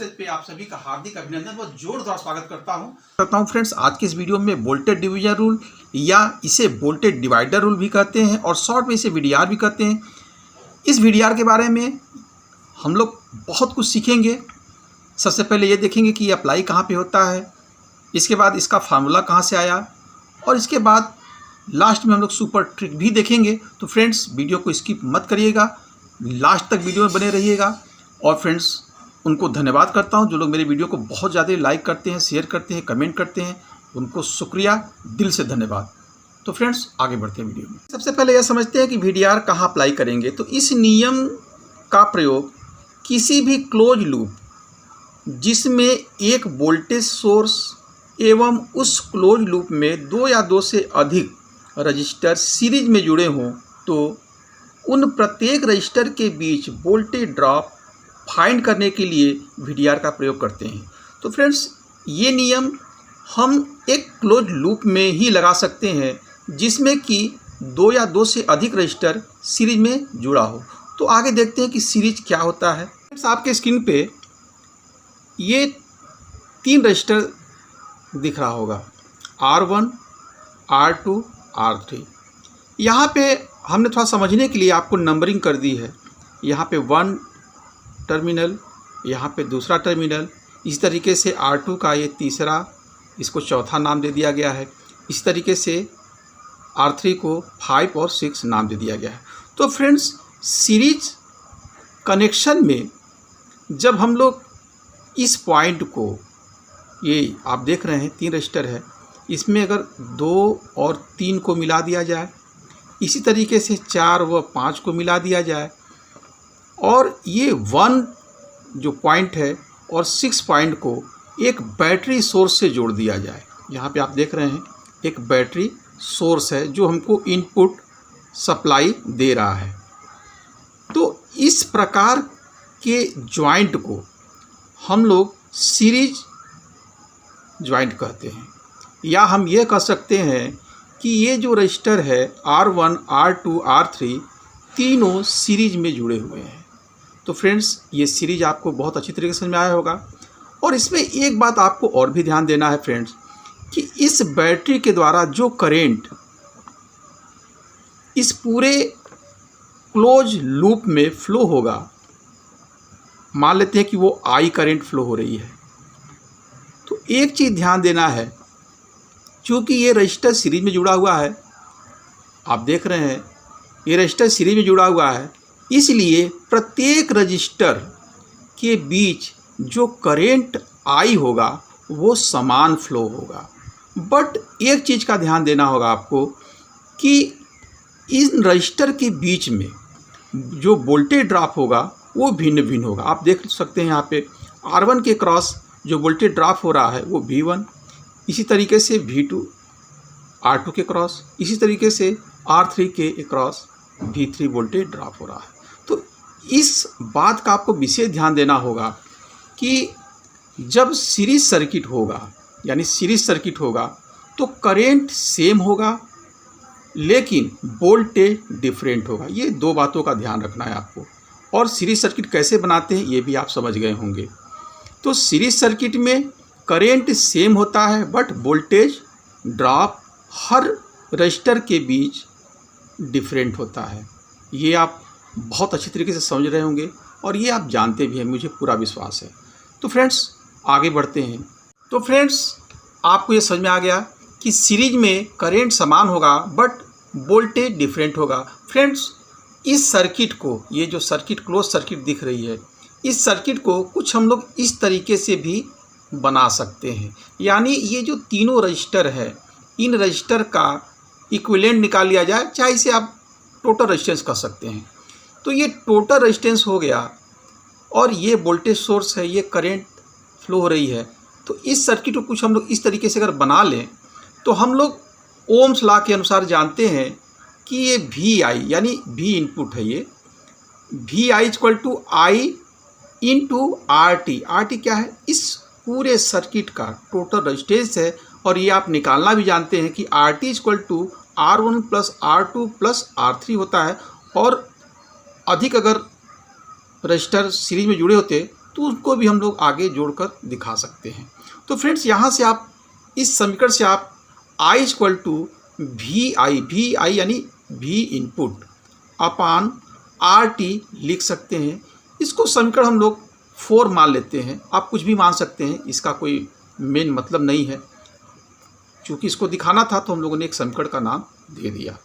Message पे आप सभी का हार्दिक अभिनंदन व जोरदार स्वागत करता हूं फ्रेंड्स। आज के इस वीडियो में वोल्टेज डिवीजन रूल या इसे वोल्टेज डिवाइडर रूल भी कहते हैं और शॉर्ट में इसे वीडीआर भी कहते हैं। इस वीडीआर के बारे में हम लोग बहुत कुछ सीखेंगे। सबसे पहले ये देखेंगे कि ये अप्लाई कहाँ पे होता है, इसके बाद इसका फार्मूला कहाँ से आया और इसके बाद लास्ट में हम लोग सुपर ट्रिक भी देखेंगे। तो फ्रेंड्स वीडियो को स्किप मत करिएगा, लास्ट तक वीडियो में बने रहिएगा। और फ्रेंड्स उनको धन्यवाद करता हूं जो लोग मेरे वीडियो को बहुत ज़्यादा लाइक करते हैं, शेयर करते हैं, कमेंट करते हैं, उनको शुक्रिया, दिल से धन्यवाद। तो फ्रेंड्स आगे बढ़ते हैं वीडियो में। सबसे पहले यह समझते हैं कि वीडीआर कहाँ अप्लाई करेंगे। तो इस नियम का प्रयोग किसी भी क्लोज लूप जिसमें एक वोल्टेज सोर्स एवं उस क्लोज लूप में दो या दो से अधिक रजिस्टर सीरीज में जुड़े हों तो उन प्रत्येक रजिस्टर के बीच वोल्टेज ड्रॉप फाइंड करने के लिए वीडीआर का प्रयोग करते हैं। तो फ्रेंड्स ये नियम हम एक क्लोज लूप में ही लगा सकते हैं जिसमें कि दो या दो से अधिक रजिस्टर सीरीज में जुड़ा हो। तो आगे देखते हैं कि सीरीज क्या होता है। फ्रेंड्स आपके स्क्रीन पे ये 3 रजिस्टर दिख रहा होगा, R1, R2, R3। यहाँ पे हमने थोड़ा समझने के लिए आपको नंबरिंग कर दी है। यहाँ पे 1 टर्मिनल, यहाँ पे दूसरा टर्मिनल, इस तरीके से R2 का ये तीसरा, इसको चौथा नाम दे दिया गया है। इस तरीके से R3 को 5 और 6 नाम दे दिया गया है। तो फ्रेंड्स सीरीज कनेक्शन में जब हम लोग इस पॉइंट को, ये आप देख रहे हैं 3 रजिस्टर है, इसमें अगर 2 और 3 को मिला दिया जाए, इसी तरीके से 4 व 5 को मिला दिया जाए और ये 1 जो पॉइंट है और 6 पॉइंट को एक बैटरी सोर्स से जोड़ दिया जाए। यहाँ पे आप देख रहे हैं एक बैटरी सोर्स है जो हमको इनपुट सप्लाई दे रहा है। तो इस प्रकार के जॉइंट को हम लोग सीरीज जॉइंट कहते हैं, या हम ये कह सकते हैं कि ये जो रजिस्टर है R1, R2, R3 तीनों सीरीज में जुड़े हुए हैं। तो फ्रेंड्स ये सीरीज आपको बहुत अच्छी तरीके से समझ में आया होगा। और इसमें एक बात आपको और भी ध्यान देना है फ्रेंड्स कि इस बैटरी के द्वारा जो करंट इस पूरे क्लोज लूप में फ्लो होगा, मान लेते हैं कि वो I करंट फ्लो हो रही है। तो एक चीज़ ध्यान देना है, क्योंकि ये रजिस्टर सीरीज में जुड़ा हुआ है, आप देख रहे हैं ये रजिस्टर सीरीज में जुड़ा हुआ है, इसलिए प्रत्येक रजिस्टर के बीच जो करंट I होगा वो समान फ्लो होगा। बट एक चीज़ का ध्यान देना होगा आपको कि इन रजिस्टर के बीच में जो वोल्टेज ड्रॉप होगा वो भिन्न भिन्न होगा। आप देख सकते हैं यहाँ पे R1 के क्रॉस जो वोल्टेज ड्रॉप हो रहा है वो V1, इसी तरीके से V2 R2 के क्रॉस, इसी तरीके से R3 के क्रॉस V3 वोल्टेज ड्रॉप हो रहा है। तो इस बात का आपको विशेष ध्यान देना होगा कि जब सीरीज सर्किट होगा, यानी सीरीज सर्किट होगा, तो करंट सेम होगा लेकिन वोल्टेज डिफरेंट होगा। ये 2 बातों का ध्यान रखना है आपको। और सीरीज सर्किट कैसे बनाते हैं ये भी आप समझ गए होंगे। तो सीरीज सर्किट में करंट सेम होता है but voltage drop her register के बीच डिफरेंट होता है। ये आप बहुत अच्छी तरीके से समझ रहे होंगे और ये आप जानते भी हैं, मुझे पूरा विश्वास है। तो फ्रेंड्स आगे बढ़ते हैं। तो फ्रेंड्स आपको ये समझ में आ गया कि सीरीज में करंट समान होगा बट वोल्टेज डिफरेंट होगा। फ्रेंड्स इस सर्किट को, ये जो सर्किट क्लोज सर्किट दिख रही है, इस सर्किट को कुछ हम लोग इस तरीके से भी बना सकते हैं। यानी ये जो तीनों रजिस्टर है, इन रजिस्टर का इक्विवेलेंट निकाल लिया जाए, चाहे इसे आप टोटल रेजिस्टेंस कह सकते हैं। तो ये टोटल रेजिस्टेंस हो गया और ये वोल्टेज सोर्स है, ये करंट फ्लो हो रही है। तो इस सर्किट को कुछ हम लोग इस तरीके से अगर बना लें तो हम लोग ओम्स लॉ के अनुसार जानते हैं कि ये VI यानी V इनपुट है, ये VI = I × RT। RT क्या है? इस पूरे सर्किट का टोटल रेजिस्टेंस है। और ये आप निकालना भी जानते हैं कि RT = R1 + R2 + R3 होता है। और अधिक अगर रजिस्टर सीरीज में जुड़े होते तो उसको भी हम लोग आगे जोड़कर दिखा सकते हैं। तो फ्रेंड्स यहाँ से आप इस समीकरण से आप I इक्वल टू वी आई यानी V इनपुट अपान RT लिख सकते हैं। इसको समीकरण हम लोग 4 मान लेते हैं, आप कुछ भी मान सकते हैं, इसका कोई मेन मतलब नहीं है। चूँकि इसको दिखाना था तो हम लोगों ने एक समीकरण का नाम दे दिया।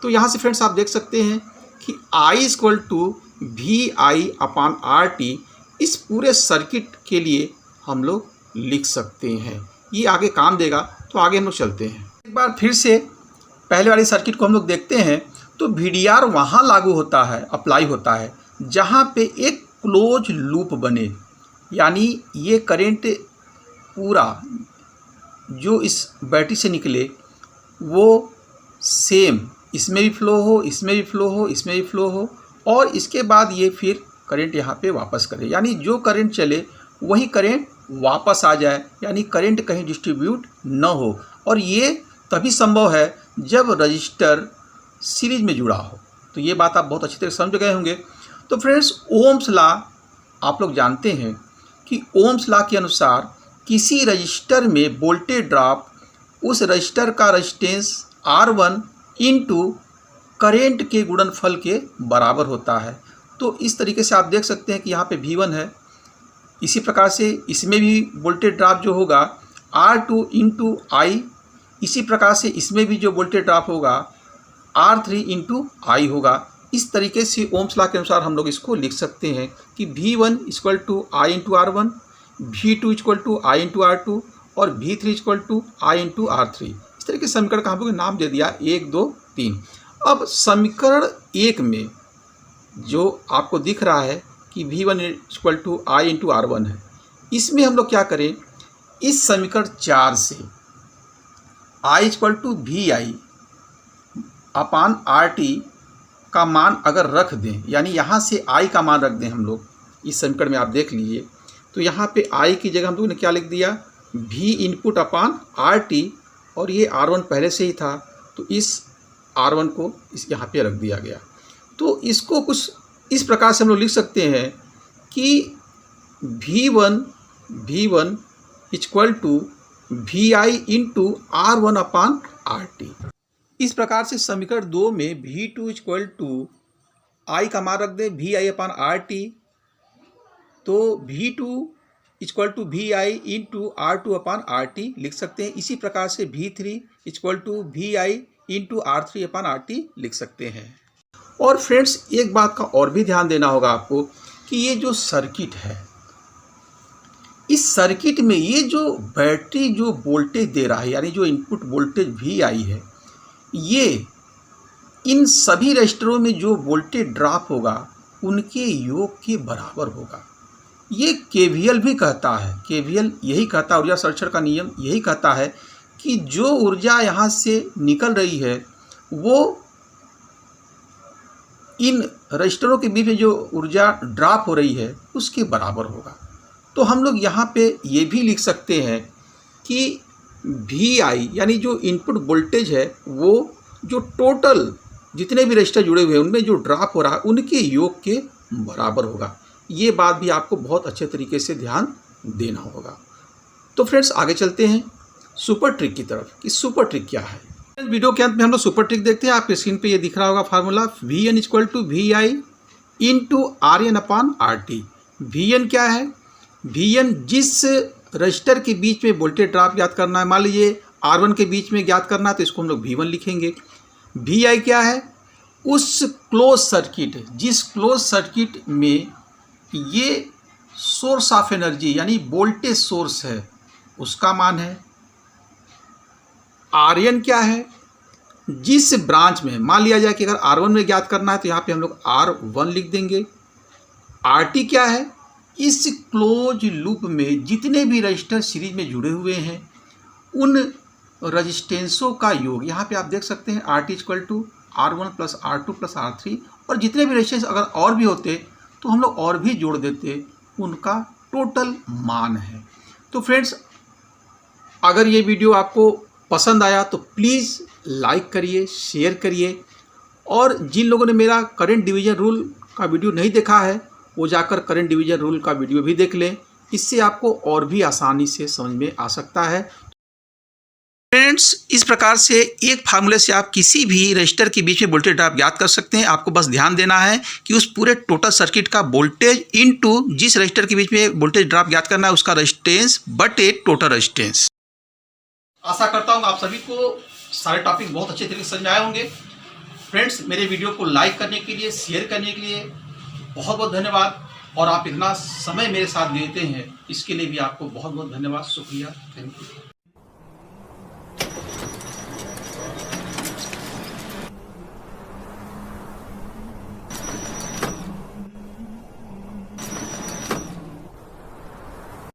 तो यहाँ से फ्रेंड्स आप देख सकते हैं कि I equal to V I upon RT इस पूरे सर्किट के लिए हम लोग लिख सकते हैं। ये आगे काम देगा, तो आगे हम लोग चलते हैं। एक बार फिर से पहले वाली सर्किट को हम लोग देखते हैं। तो VDR वहाँ लागू होता है, अप्लाई होता है, जहाँ पे एक क्लोज लूप बने, यानी ये करंट पूरा जो इस बैटरी से निकले वो सेम इसमें भी फ्लो हो, इसमें भी फ्लो हो, इसमें भी फ्लो हो, और इसके बाद ये फिर करंट यहाँ पे वापस करे, यानी जो करंट चले वही करंट वापस आ जाए, यानी करंट कहीं डिस्ट्रीब्यूट न हो। और ये तभी संभव है जब रजिस्टर सीरीज में जुड़ा हो। तो ये बात आप बहुत अच्छी तरह समझ गए होंगे। तो फ्रेंड्स ओम्स लॉ आप लोग जानते हैं कि ओम्स लॉ के अनुसार किसी रजिस्टर में वोल्टेज ड्रॉप उस रजिस्टर का रेजिस्टेंस R1 इंटू करेंट के गुणनफल के बराबर होता है। तो इस तरीके से आप देख सकते हैं कि यहाँ पे V1 है, इसी प्रकार से इसमें भी वोल्टेज ड्रॉप जो होगा R2 इंटू आई, इसी प्रकार से इसमें भी जो वोल्टेज ड्रॉप होगा R3 इंटू आई होगा। इस तरीके से ओम्स लॉ के अनुसार हम लोग इसको लिख सकते हैं कि V1 equal to I into R1, V2 equal to I into R2 और V3 equal to I into R3। इस तरीके से समीकरण का हम लोग नाम दे दिया 1, 2, 3। अब समीकरण 1 में जो आपको दिख रहा है कि V1 equal to I into R1 है, इसमें हम लोग क्या करें, इस समीकरण 4 से I equal to V I upon RT का मान अगर रख दें, यानी यहाँ से I का मान रख दें हम लोग इस समीकरण में, आप देख लीजिए। तो यहाँ पे I की जगह हम लोगों ने क्या लिख दिया, V इनपुट अपान RT, और ये R1 पहले से ही था तो इस R1 को इस यहाँ पे रख दिया गया। तो इसको कुछ इस प्रकार से हम लोग लिख सकते हैं कि V1 equal to V I into R1 upon RT। इस प्रकार से समीकरण 2 में V2 इक्वल टू I का मान रख दें वी आई अपान RT, तो V2 equal to V I into R2 upon RT लिख सकते हैं। इसी प्रकार से V3 equal to V I into R3 upon RT लिख सकते हैं। और फ्रेंड्स एक बात का और भी ध्यान देना होगा आपको कि ये जो सर्किट है, इस सर्किट में ये जो बैटरी जो वोल्टेज दे रहा है, यानी जो इनपुट वोल्टेज VI है, ये इन सभी रजिस्टरों में जो वोल्टेज ड्रॉप होगा उनके योग के बराबर होगा। ये KVL भी कहता है, KVL यही कहता है, ऊर्जा संरक्षण का नियम यही कहता है कि जो ऊर्जा यहाँ से निकल रही है वो इन रजिस्टरों के बीच में जो ऊर्जा ड्रॉप हो रही है उसके बराबर होगा। तो हम लोग यहाँ पे ये भी लिख सकते हैं कि VI यानी जो इनपुट वोल्टेज है वो जो टोटल जितने भी रजिस्टर जुड़े हुए हैं उनमें जो ड्रॉप हो रहा है उनके योग के बराबर होगा। ये बात भी आपको बहुत अच्छे तरीके से ध्यान देना होगा। तो फ्रेंड्स आगे चलते हैं सुपर ट्रिक की तरफ कि सुपर ट्रिक क्या है। वीडियो के अंत में हम लोग सुपर ट्रिक देखते हैं। आपके स्क्रीन पे ये दिख रहा होगा formula, VN equal to VI into RN upon RT। VN क्या है, VN जिस रजिस्टर के बीच में वोल्टेज ड्रॉप ज्ञात करना है, मान लीजिए R1 के बीच में ज्ञात करना है तो इसको हम लोग V1 लिखेंगे। VI क्या है, उस क्लोज सर्किट जिस क्लोज सर्किट में ये सोर्स ऑफ एनर्जी यानी वोल्टेज सोर्स है उसका मान है। RN क्या है, जिस ब्रांच में, मान लिया जाए कि अगर R1 में ज्ञात करना है तो यहाँ पे हम लोग R1 लिख देंगे। RT क्या है, इस क्लोज लूप में जितने भी रजिस्टर सीरीज में जुड़े हुए हैं उन रजिस्टेंसों का योग। यहाँ पे आप देख सकते हैं RT equal to R1 plus R2 plus R3, और जितने भी रजिस्टेंस अगर और भी होते तो हम लोग और भी जोड़ देते, उनका टोटल मान है। तो फ्रेंड्स अगर ये वीडियो आपको पसंद आया तो प्लीज़ लाइक करिए, शेयर करिए, और जिन लोगों ने मेरा करंट डिवीजन रूल का वीडियो नहीं देखा है वो जाकर करंट डिवीजन रूल का वीडियो भी देख लें। इससे आपको और भी आसानी से समझ में आ सकता है। फ्रेंड्स, इस प्रकार से एक फार्मूले से आप किसी भी रजिस्टर के बीच में वोल्टेज ड्रॉप ज्ञात कर सकते हैं। आपको बस ध्यान देना है कि उस पूरे टोटल सर्किट का वोल्टेज इनटू जिस रजिस्टर के बीच में वोल्टेज ड्रॉप ज्ञात करना है उसका रेजिस्टेंस बटे टोटल रेजिस्टेंस। आशा करता हूँ आप सभी को सारे टॉपिक बहुत अच्छे तरीके से समझ आए होंगे। फ्रेंड्स, मेरे वीडियो को लाइक करने के लिए, शेयर करने के लिए बहुत बहुत धन्यवाद, और आप इतना समय मेरे साथ देते हैं इसके लिए भी आपको बहुत बहुत धन्यवाद, शुक्रिया, थैंक यू।